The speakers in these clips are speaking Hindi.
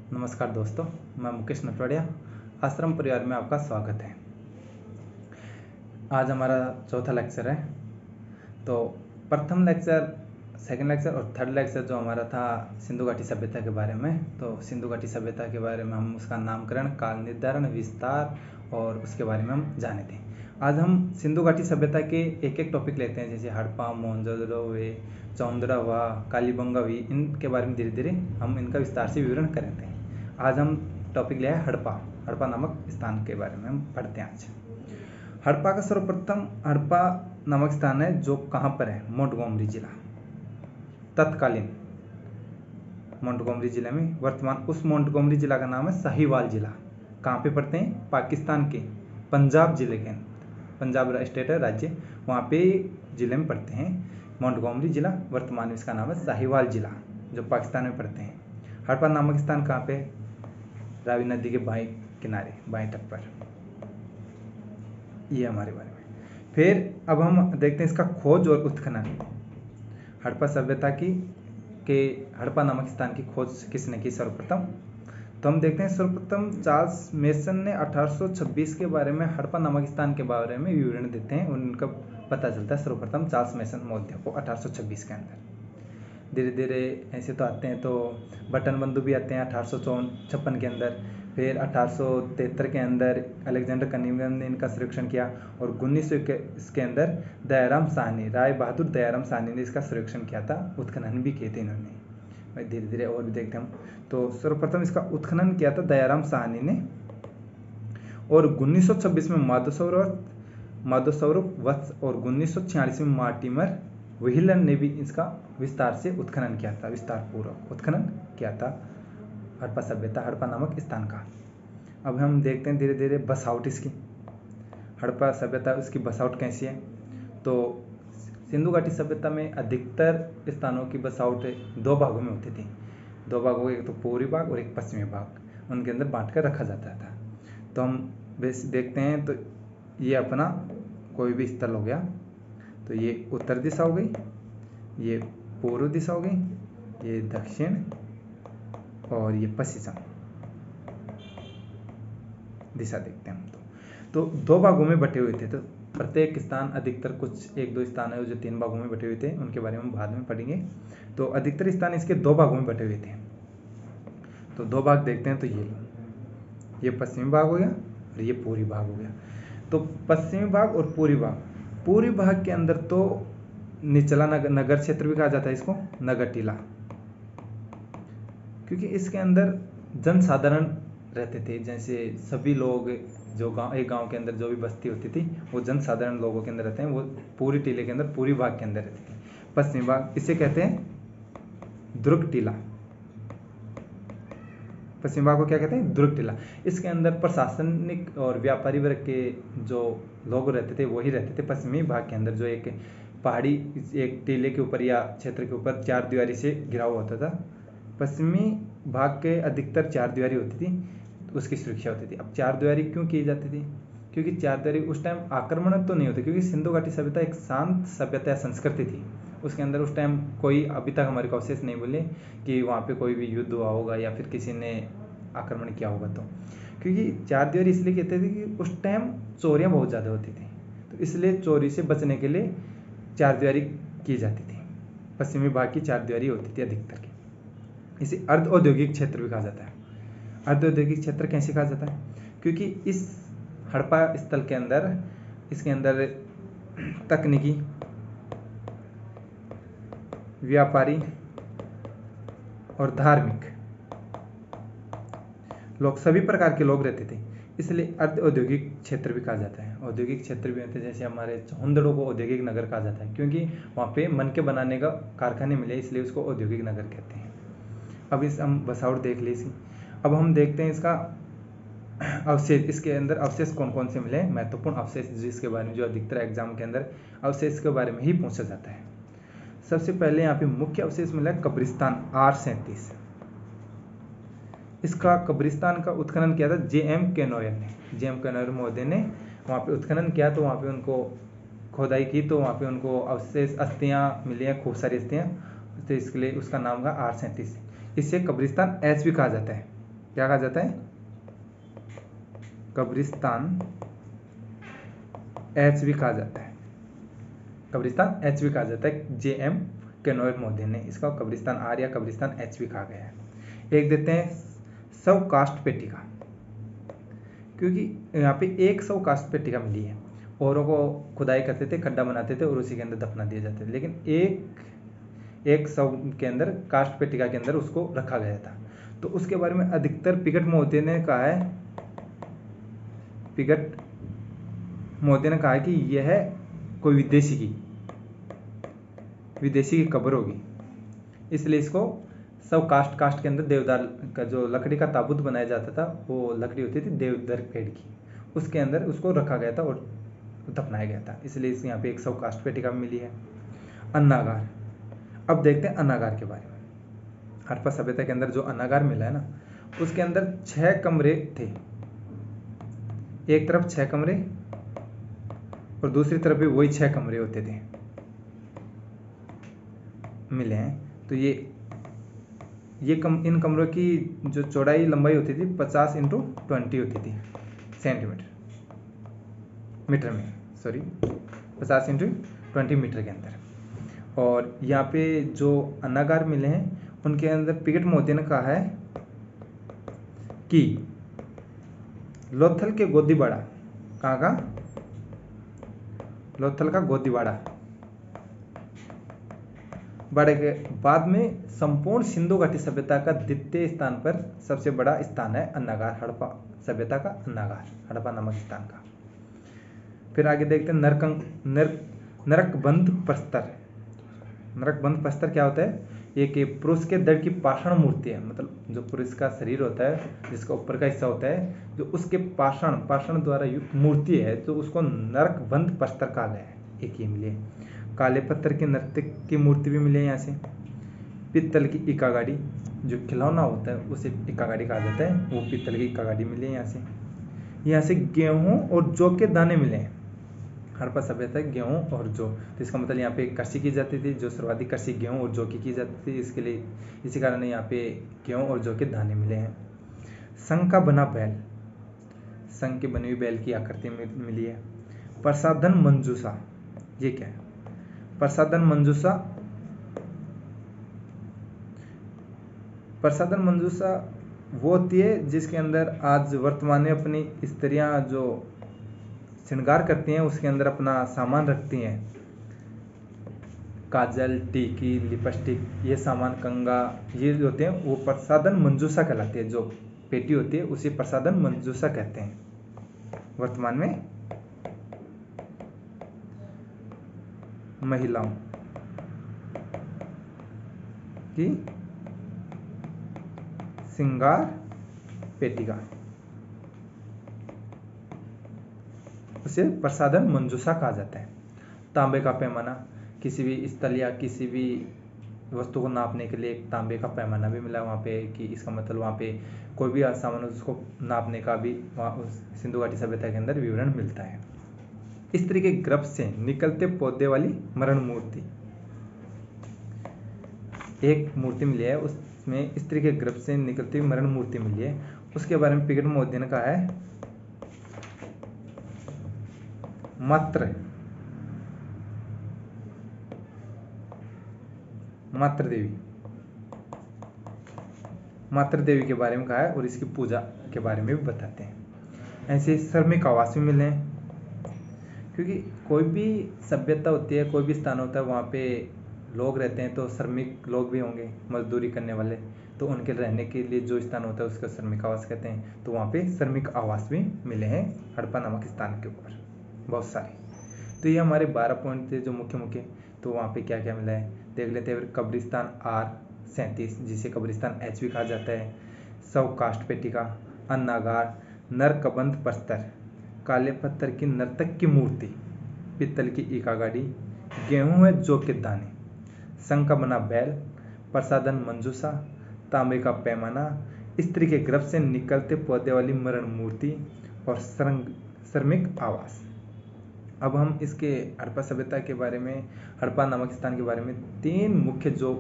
नमस्कार दोस्तों, मैं मुकेश नटवाड़िया। आश्रम परिवार में आपका स्वागत है। आज हमारा चौथा लेक्चर है। तो प्रथम लेक्चर, सेकंड लेक्चर और थर्ड लेक्चर जो हमारा था सिंधु घाटी सभ्यता के बारे में। तो सिंधु घाटी सभ्यता के बारे में हम उसका नामकरण, काल निर्धारण, विस्तार और उसके बारे में हम जाने थे। आज हम सिंधु घाटी सभ्यता के एक एक टॉपिक लेते हैं, जैसे हड़प्पा, मोहनजोदड़ो हुए, चौंदड़ा हुआ, कालीबंगा हुई। इनके बारे में धीरे धीरे हम इनका विस्तार से विवरण करेंगे। आज हम टॉपिक लिया है हड़प्पा नामक स्थान के बारे में हम पढ़ते हैं। आज हड़प्पा का सर्वप्रथम हड़प्पा नामक स्थान है जो कहाँ पर है? मोंटगोमरी जिला, तत्कालीन मोंटगोमरी जिले में। वर्तमान उस मोंटगोमरी जिला का नाम है साहिवाल जिला। कहाँ पे पड़ते हैं? पाकिस्तान के पंजाब जिले के, पंजाब स्टेट है, राज्य, वहाँ पे जिले में पड़ते हैं मोंटगोमरी जिला। वर्तमान में इसका नाम है साहिवाल जिला, जो पाकिस्तान में पड़ते हैं। हड़प्पा नामक स्थान कहाँ पे? रावी नदी के बाएं किनारे, बाएं तट पर। ये हमारे बारे में। फिर अब हम देखते हैं इसका खोज और उत्खनन। हड़प्पा सभ्यता की के हड़प्पा नामक स्थान की खोज किसने की सर्वप्रथम? तो हम देखते हैं सर्वप्रथम चार्ल्स मेसन ने 1826 के बारे में हड़प्पा नामक स्थान के बारे में विवरण देते हैं। उनका पता चलता है सर्वप्रथम चार्ल्स मेसन महोदय को 1826 के अंदर। धीरे धीरे ऐसे तो आते हैं, तो बटन बंधु भी आते हैं 1856 के अंदर। फिर 1873 के अंदर अलेक्जेंडर कनिंघम ने इनका सर्वेक्षण किया, और 1921 के अंदर दयाराम साहनी, राय बहादुर दयाराम साहनी ने इसका सर्वेक्षण किया था। उत्खनन भी किए थे इन्होंने। धीरे धीरे और भी देखते हम। तो सर्वप्रथम इसका उत्खनन किया था दयाराम साहनी ने, और 1926 में माधोसौरभ वत्स और 1946 में मार्टिमर व्हीलन ने भी इसका विस्तार से उत्खनन किया था, विस्तारपूर्वक उत्खनन किया था हड़प्पा सभ्यता, हड़प्पा नामक स्थान का। अब हम देखते हैं धीरे धीरे बसावट इसकी। हड़प्पा सभ्यता, उसकी बसावट कैसी है? तो सिंधु घाटी सभ्यता में अधिकतर स्थानों की बसावट दो भागों में होती थी। दो भागों, एक तो पूर्वी भाग और एक पश्चिमी भाग, उनके अंदर बांट कर रखा जाता था। तो हम देखते हैं, तो ये अपना कोई भी स्थल हो गया, तो ये उत्तर दिशा हो गई, ये पूर्व दिशा हो गई, ये दक्षिण, और ये पश्चिम दिशा देखते हैं हम। तो दो भागों में बटे हुए थे। तो प्रत्येक स्थान, अधिकतर कुछ एक दो स्थान है जो 3 भागों में बटे हुए थे, उनके बारे में हम बाद में पढ़ेंगे। तो अधिकतर स्थान इसके 2 भागों में बटे हुए थे। तो 2 भाग देखते हैं, तो ये पश्चिमी भाग हो गया और ये पूर्वी भाग हो गया। तो पश्चिमी भाग और पूर्वी भाग के अंदर तो निचला नगर क्षेत्र भी कहा जाता है इसको, नगर टीला, क्योंकि इसके अंदर जनसाधारण रहते थे। जैसे सभी लोग जो एक गांव के अंदर जो भी बस्ती होती थी, वो जनसाधारण लोगों के अंदर रहते हैं, वो पूरी टीले के अंदर, पूरी भाग के अंदर रहते थे। पश्चिमी भाग, इसे कहते हैं दुर्ग टीला। पश्चिमी भाग को क्या कहते हैं? दुर्ग टीला। इसके अंदर प्रशासनिक और व्यापारी वर्ग के जो लोग रहते थे वही रहते थे पश्चिमी भाग के अंदर, जो एक पहाड़ी, एक टीले के ऊपर या क्षेत्र के ऊपर 4 दीवारी से घिरा हुआ होता था। पश्चिमी भाग के अधिकतर 4 दीवारी होती थी, उसकी सुरक्षा होती थी। अब 4 दीवारी क्यों की जाती थी? क्योंकि 4 दीवारी उस टाइम आक्रमण तो नहीं होते, क्योंकि सिंधु घाटी सभ्यता एक शांत सभ्यता या संस्कृति थी। उसके अंदर उस टाइम कोई, अभी तक हमारे को अवशेष नहीं मिले कि वहाँ पे कोई भी युद्ध हुआ होगा या फिर किसी ने आक्रमण किया होगा। तो क्योंकि 4 दीवारी इसलिए कहते थे कि उस टाइम चोरियाँ बहुत ज़्यादा होती थी, तो इसलिए चोरी से बचने के लिए 4 दीवारी की जाती थी। पश्चिमी भाग की 4 दीवारी होती थी अधिकतर की। इसे अर्ध औद्योगिक क्षेत्र भी कहा जाता है। अर्ध औद्योगिक क्षेत्र कैसे कहा जाता है? क्योंकि इस हड़प्पा स्थल के अंदर, इसके अंदर तकनीकी, व्यापारी और धार्मिक लोग, सभी प्रकार के लोग रहते थे, इसलिए अर्ध औद्योगिक क्षेत्र भी कहा जाता है। औद्योगिक क्षेत्र भी होते हैं, जैसे हमारे चौंदड़ों को औद्योगिक नगर कहा जाता है, क्योंकि वहाँ पे मन के बनाने का कारखाने मिले, इसलिए उसको औद्योगिक नगर कहते हैं। अब हम बसावट देख ली इसकी। अब हम देखते हैं इसका अवशेष। इसके अंदर अवशेष कौन कौन से मिले, महत्वपूर्ण अवशेष जिसके बारे में जो अधिकतर एग्जाम के अंदर अवशेष के बारे में ही पूछा जाता है। सबसे पहले यहाँ पे मुख्य अवशेष मिला कब्रिस्तान R37। इसका कब्रिस्तान का उत्खनन किया था J.M. केनोयर ने। J.M. केनोयर महोदय ने वहाँ पे उत्खनन किया, तो वहाँ पे उनको खोदाई की, तो वहाँ पे उनको अवशेष, अस्थियाँ मिली हैं, खूब सारी अस्थियाँ। तो इसके लिए उसका नाम था R37। इसे कब्रिस्तान एच भी कहा जाता है। क्या कहा जाता है, कब्रिस्तान एच भी कहा जाता है, कब्रिस्तान एच भी कहा जाता है। JM कैनोयर मोदी ने इसका कब्रिस्तान आर या कब्रिस्तान एच भी कहा गया है। एक देते हैं शव कास्ट पेटिका, क्योंकि यहाँ पे एक शव कास्ट पेटिका मिली है, औरों को खुदाई करते थे, खड्डा बनाते थे और उसी के अंदर दफना दिए जाते थे, लेकिन एक शव के अंदर कास्ट पेटिका के अंदर उसको रखा गया था। तो उसके बारे में अधिकतर पिगट मोदी ने कहा है, पिगट मोदी ने कहा है कि यह कोई विदेशी की कब्र होगी, इसलिए इसको सब कास्ट के अंदर देवदार का जो लकड़ी का ताबूत बनाया जाता था, वो लकड़ी होती थी देवदार पेड़ की, उसके अंदर उसको रखा गया था और दफनाया गया था, इसलिए इस यहाँ पे एक सब कास्ट पेटिका मिली है। अन्नागार, अब देखते हैं अन्नागार के बारे में। हड़प्पा सभ्यता के अंदर जो अन्नागार मिला है ना, उसके अंदर 6 कमरे थे, एक तरफ 6 कमरे और दूसरी तरफ भी वही 6 कमरे होते थे मिले हैं। तो इन कमरों की जो चौड़ाई लंबाई होती थी 50 × 20 होती थी मीटर में, 50 × 20 मीटर के अंदर। और यहाँ पे जो अन्नागार मिले हैं उनके अंदर पिगट मोदी ने कहा है कि लोथल के गोदीबाड़ा, कहाँ का, लोथल का गोदीबाड़ा बड़े के बाद में संपूर्ण सिंधु घाटी सभ्यता का द्वितीय स्थान पर सबसे बड़ा स्थान है अन्नागार, हड़प्पा सभ्यता का अन्नागार, हड़प्पा नामक स्थान का। फिर आगे देखते हैं नरकबंध प्रस्तर। नरकबंध प्रस्तर क्या होता है, एक पुरुष के दड़ की पाषाण मूर्ति है, मतलब जो पुरुष का शरीर होता है जिसका ऊपर का हिस्सा होता है, जो उसके पाषाण द्वारा युक्त मूर्ति है, तो उसको नरकबंध प्रस्तर कहा गया है। एक ये मिले, काले पत्थर के नर्तक की मूर्ति भी मिले यहाँ से। पित्तल की इक्का गाड़ी, जो खिलौना होता है उसे इक्का गाड़ी कहा जाता है, वो पित्तल की इक्का गाड़ी मिली है यहाँ से गेहूं और जौ के दाने मिले हैं। हड़प्पा सभ्यता है गेहूं और जौ, तो इसका मतलब यहाँ पे कृषि की जाती थी, जो सर्वाधिक कृषि गेहूं और जौ की जाती थी, इसके लिए इसी कारण यहाँ पे गेहूं और जौ के दाने मिले हैं। संघ का बना बैल, संघ की बनी हुई बैल की आकृति मिली है। प्रसाधन मंजूषा, ये क्या है, प्रसाधन मंजूषा वो होती है जिसके अंदर आज वर्तमान में अपनी स्त्रियां जो श्रृंगार करती हैं उसके अंदर अपना सामान रखती हैं, काजल, टीकी, लिपस्टिक, ये सामान, कंगा, ये जो होते हैं वो प्रसाधन मंजूषा कहलाती है। जो पेटी होती है उसे प्रसाधन मंजूषा कहते हैं। वर्तमान में महिलाओं की श्रृंगार पेटिका, उसे प्रसाधन मंजूषा कहा जाता है। तांबे का पैमाना, किसी भी स्थल या किसी भी वस्तु को नापने के लिए एक तांबे का पैमाना भी मिला वहाँ पे, कि इसका मतलब वहाँ पे कोई भी सामान उसको नापने का भी वहाँ उस सिंधु घाटी सभ्यता के अंदर विवरण मिलता है। स्त्री के गर्भ से निकलते पौधे वाली मरण मूर्ति, एक मूर्ति मिली है, उसमें स्त्री के गर्भ से निकलती हुई मरण मूर्ति मिली है। उसके बारे में पिगट मोदी ने कहा है मातृ देवी के बारे में कहा है, और इसकी पूजा के बारे में भी बताते हैं। ऐसे श्रमिक आवास भी मिले हैं, क्योंकि कोई भी सभ्यता होती है, कोई भी स्थान होता है, वहाँ पे लोग रहते हैं, तो श्रमिक लोग भी होंगे, मजदूरी करने वाले, तो उनके रहने के लिए जो स्थान होता है उसको श्रमिक आवास कहते हैं। तो वहाँ पे श्रमिक आवास भी मिले हैं हड़प्पा नामक स्थान के ऊपर बहुत सारे। तो ये हमारे 12 पॉइंट थे जो मुख्य। तो वहाँ पे क्या क्या मिला है देख लेते हैं। कब्रिस्तान R37 जिसे कब्रिस्तान H भी कहा जाता है, शव कास्ट पेटिका, अन्नागार, नरकबंध प्रस्तर, काले पत्थर की नर्तक की मूर्ति, पित्तल की इक्का गाड़ी, गेहूं है जौ के दाने, संघ का बना बैल, प्रसाधन मंजूषा, तांबे का पैमाना, स्त्री के गर्भ से निकलते पौधे वाली मरण मूर्ति और श्रमिक आवास। अब हम इसके हड़प्पा सभ्यता के बारे में, हड़प्पा नामक स्थान के बारे में 3 मुख्य जो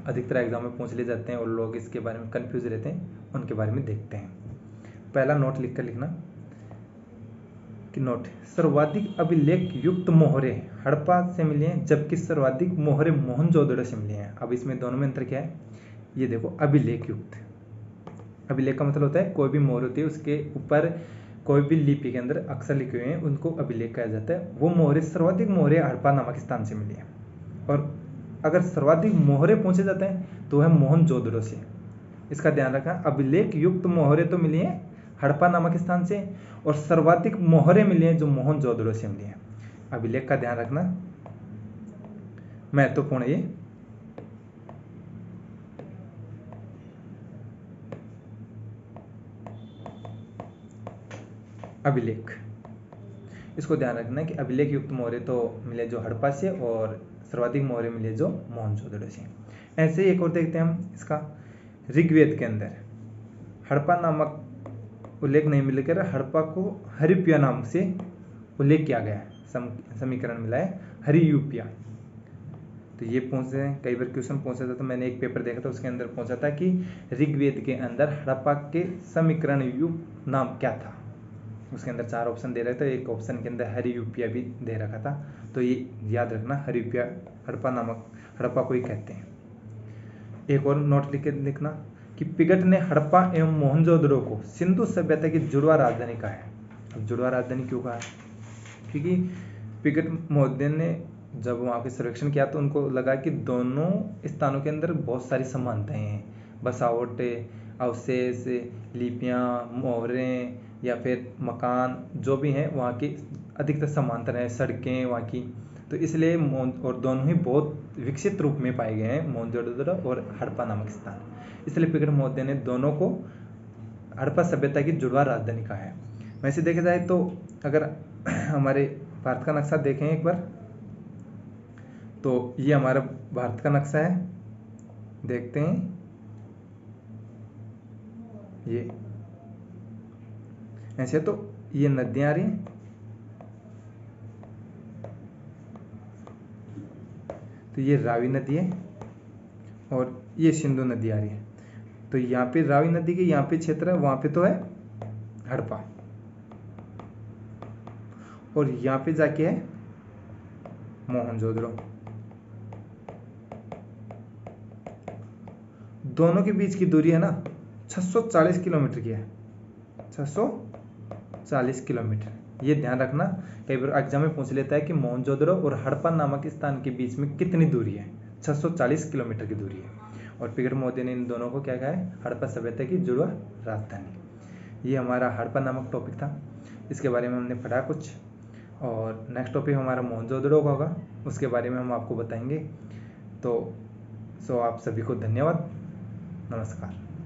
अधिकतर एग्जाम में पूछ ले जाते हैं और लोग इसके बारे में कंफ्यूज रहते हैं, उनके बारे में देखते हैं। पहला नोट लिख कर लिखना कि नोट, सर्वाधिक अभिलेख युक्त मोहरे हड़प्पा से मिले हैं, जबकि सर्वाधिक मोहरे मोहनजोदड़ो से मिले हैं। अब इसमें दोनों में अंतर क्या है, ये देखो, अभिलेख युक्त। अभिलेख का मतलब होता है कोई भी मोहर होती है उसके ऊपर कोई भी लिपि के अंदर अक्षर लिखे हुए हैं, उनको अभिलेख कहा जाता है। वो मोहरे, सर्वाधिक मोहरे हड़प्पा नामक स्थान से मिली हैं। और अगर सर्वाधिक मोहरे पूछे जाते हैं तो वह मोहनजोदड़ो से। इसका ध्यान रखना, अभिलेख युक्त मोहरे तो मिली हैं हड़प्पा नामक स्थान से, और सर्वाधिक मोहरे मिली हैं जो मोहनजोदड़ो से मिली हैं। अभिलेख का ध्यान रखना, महत्वपूर्ण ये। अभिलेख, इसको ध्यान रखना है कि अभिलेख युक्त मोहरे तो मिले जो हड़प्पा से, और सर्वाधिक मोहरे मिले जो मोहनजोदड़ो से। ऐसे ही एक और देखते हैं हम इसका, ऋग्वेद के अंदर हड़प्पा नामक उल्लेख नहीं मिलकर हड़प्पा को हरिप्पिया नाम से उल्लेख किया गया है, समीकरण मिला है हरियुपिया। तो ये पूछते हैं, कई बार क्वेश्चन पूछा था, तो मैंने एक पेपर देखा था उसके अंदर पूछा था कि ऋग्वेद के अंदर हड़प्पा के समीकरण युग नाम क्या था। उसके अंदर 4 ऑप्शन दे रहे थे, एक ऑप्शन के अंदर हरियुपिया भी दे रखा था। तो ये याद रखना, हरियुपिया हड़प्पा को ही कहते हैं। एक और नोट लिख के लिखना कि पिगट ने हड़प्पा एवं मोहनजोदड़ो को सिंधु सभ्यता की जुड़वा राजधानी कहा है। अब जुड़वा राजधानी क्यों कहा है, क्योंकि पिगट महोदय ने जब वहाँ पे सर्वेक्षण किया तो उनको लगा कि दोनों स्थानों के अंदर बहुत सारी समानताएं हैं, बसावट, अवशेष, लिपियाँ, मोहरें या फिर मकान जो भी हैं वहाँ की अधिकतर समांतर हैं, सड़कें वहाँ की। तो इसलिए और दोनों ही बहुत विकसित रूप में पाए गए हैं, मोहनजोदड़ो और हड़प्पा नामक स्थान। इसलिए पिगट महोदय ने दोनों को हड़प्पा सभ्यता की जुड़वा राजधानी कहा है। वैसे देखा जाए तो अगर हमारे भारत का नक्शा देखें एक बार, तो ये हमारा भारत का नक्शा है, देखते हैं ये ऐसे। तो ये नदियां आ रही हैं, तो ये रावी नदी है और ये सिंधु नदी आ रही है। तो यहाँ पे रावी नदी के यहाँ पे क्षेत्र है, वहां पे तो है हड़प्पा, और यहाँ पे जाके है मोहनजोदड़ो। दोनों के बीच की दूरी है ना 640 किलोमीटर की है, 640 किलोमीटर। ये ध्यान रखना, कई बार एग्जाम में पूछ लेता है कि मोहनजोदड़ो और हड़प्पा नामक स्थान के बीच में कितनी दूरी है, 640 किलोमीटर की दूरी है। और पिगट महोदय ने इन दोनों को क्या कहा है, हड़प्पा सभ्यता की जुड़वा राजधानी। ये हमारा हड़प्पा नामक टॉपिक था, इसके बारे में हमने पढ़ा कुछ। और नेक्स्ट टॉपिक हमारा मोहनजोदड़ो का होगा, उसके बारे में हम आपको बताएंगे। तो आप सभी को धन्यवाद, नमस्कार।